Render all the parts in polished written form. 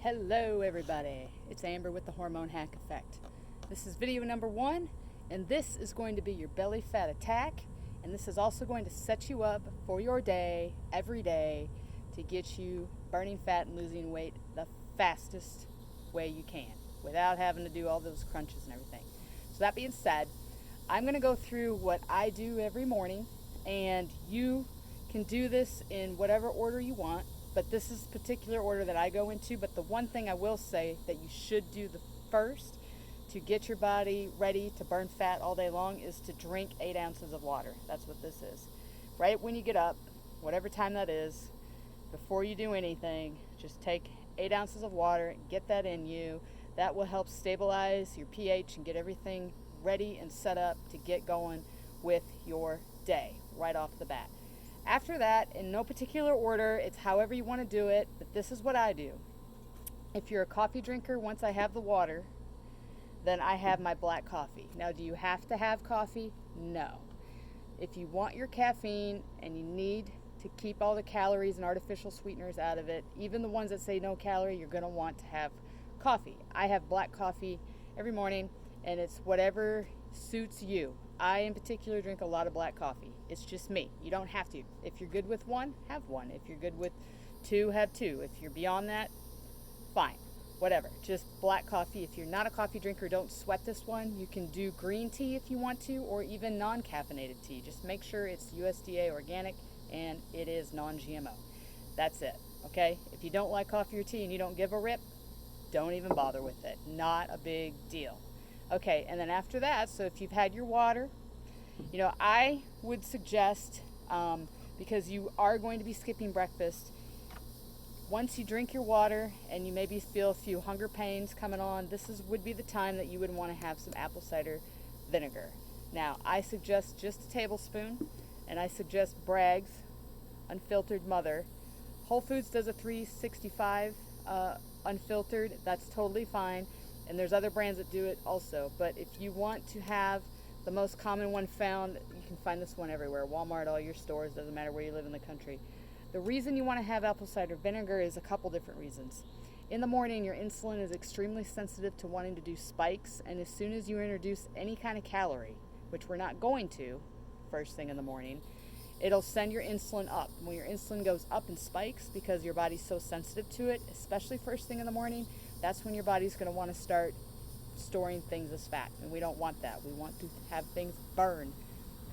Hello everybody, it's Amber with the Hormone Hack Effect. This is video number 1, and this is going to be your belly fat attack, and this is also going to set you up for your day, every day, to get you burning fat and losing weight the fastest way you can, without having to do all those crunches and everything. So that being said, I'm going to go through what I do every morning, and you can do this in whatever order you want. But this is the particular order that I go into. But the one thing I will say that you should do the first to get your body ready to burn fat all day long is to drink 8 ounces of water. That's what this is. Right when you get up, whatever time that is, before you do anything, just take 8 ounces of water, get that in you. That will help stabilize your pH and get everything ready and set up to get going with your day right off the bat. After that, in no particular order, it's however you want to do it, but this is what I do. If you're a coffee drinker, once I have the water, then I have my black coffee. Now, do you have to have coffee? No. If you want your caffeine and you need to keep all the calories and artificial sweeteners out of it, even the ones that say no calorie, you're going to want to have coffee. I have black coffee every morning, and it's whatever suits you. I, in particular, drink a lot of black coffee. It's just me. You don't have to. If you're good with one, have one. If you're good with 2, have 2. If you're beyond that, fine. Whatever. Just black coffee. If you're not a coffee drinker, don't sweat this one. You can do green tea if you want to, or even non-caffeinated tea. Just make sure it's USDA organic and it is non-GMO. That's it. Okay? If you don't like coffee or tea and you don't give a rip, don't even bother with it. Not a big deal. Okay, and then after that, so if you've had your water, I would suggest, because you are going to be skipping breakfast, once you drink your water and you maybe feel a few hunger pains coming on, would be the time that you would want to have some apple cider vinegar. Now, I suggest just a tablespoon, and I suggest Bragg's Unfiltered Mother. Whole Foods does a 365 unfiltered. That's totally fine. And there's other brands that do it also. But if you want to have the most common one found, you can find this one everywhere. Walmart, all your stores, doesn't matter where you live in the country. The reason you want to have apple cider vinegar is a couple different reasons. In the morning, your insulin is extremely sensitive to wanting to do spikes. And as soon as you introduce any kind of calorie, which we're not going to first thing in the morning, it'll send your insulin up. When your insulin goes up and spikes because your body's so sensitive to it, especially first thing in the morning, that's when your body's going to want to start storing things as fat. And we don't want that. We want to have things burn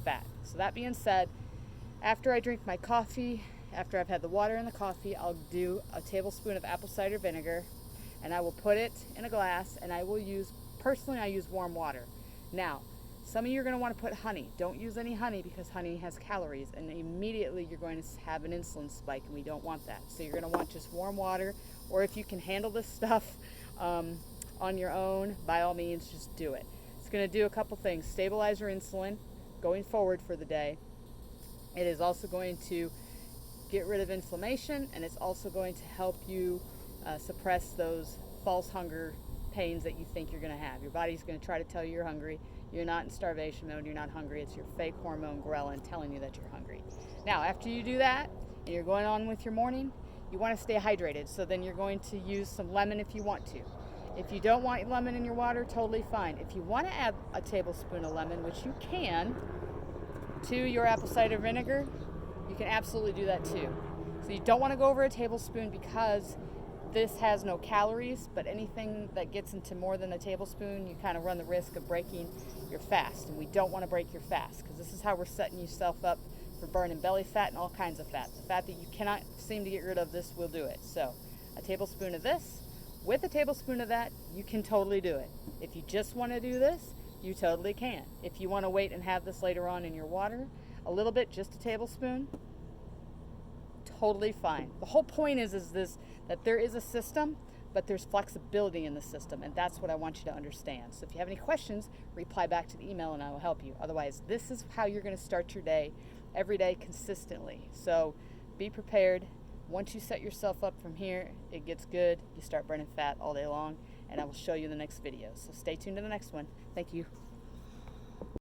fat. So that being said, after I drink my coffee, after I've had the water and the coffee, I'll do a tablespoon of apple cider vinegar, and I will put it in a glass, and I use warm water. Now, some of you are going to want to put honey. Don't use any honey because honey has calories, and immediately you're going to have an insulin spike, and we don't want that. So you're going to want just warm water, or if you can handle this stuff on your own, by all means, just do it. It's going to do a couple things. Stabilize your insulin going forward for the day. It is also going to get rid of inflammation, and it's also going to help you suppress those false hunger pains that you think you're going to have. Your body's going to try to tell you you're hungry. You're not in starvation mode. You're not hungry. It's your fake hormone ghrelin telling you that you're hungry. Now, after you do that and you're going on with your morning, you want to stay hydrated. So then you're going to use some lemon if you want to. If you don't want lemon in your water, totally fine. If you want to add a tablespoon of lemon, which you can, to your apple cider vinegar, you can absolutely do that too. So you don't want to go over a tablespoon because this has no calories, but anything that gets into more than a tablespoon, you kind of run the risk of breaking your fast. And we don't want to break your fast because this is how we're setting yourself up for burning belly fat and all kinds of fat. The fat that you cannot seem to get rid of, this will do it. So a tablespoon of this with a tablespoon of that, you can totally do it. If you just want to do this, you totally can. If you want to wait and have this later on in your water, a little bit, just a tablespoon, totally fine. The whole point is that there is a system, but there's flexibility in the system, and that's what I want you to understand. So if you have any questions, reply back to the email and I will help you. Otherwise, this is how you're going to start your day every day consistently. So be prepared. Once you set yourself up from here, it gets good. You start burning fat all day long, and I will show you in the next video. So stay tuned to the next one. Thank you.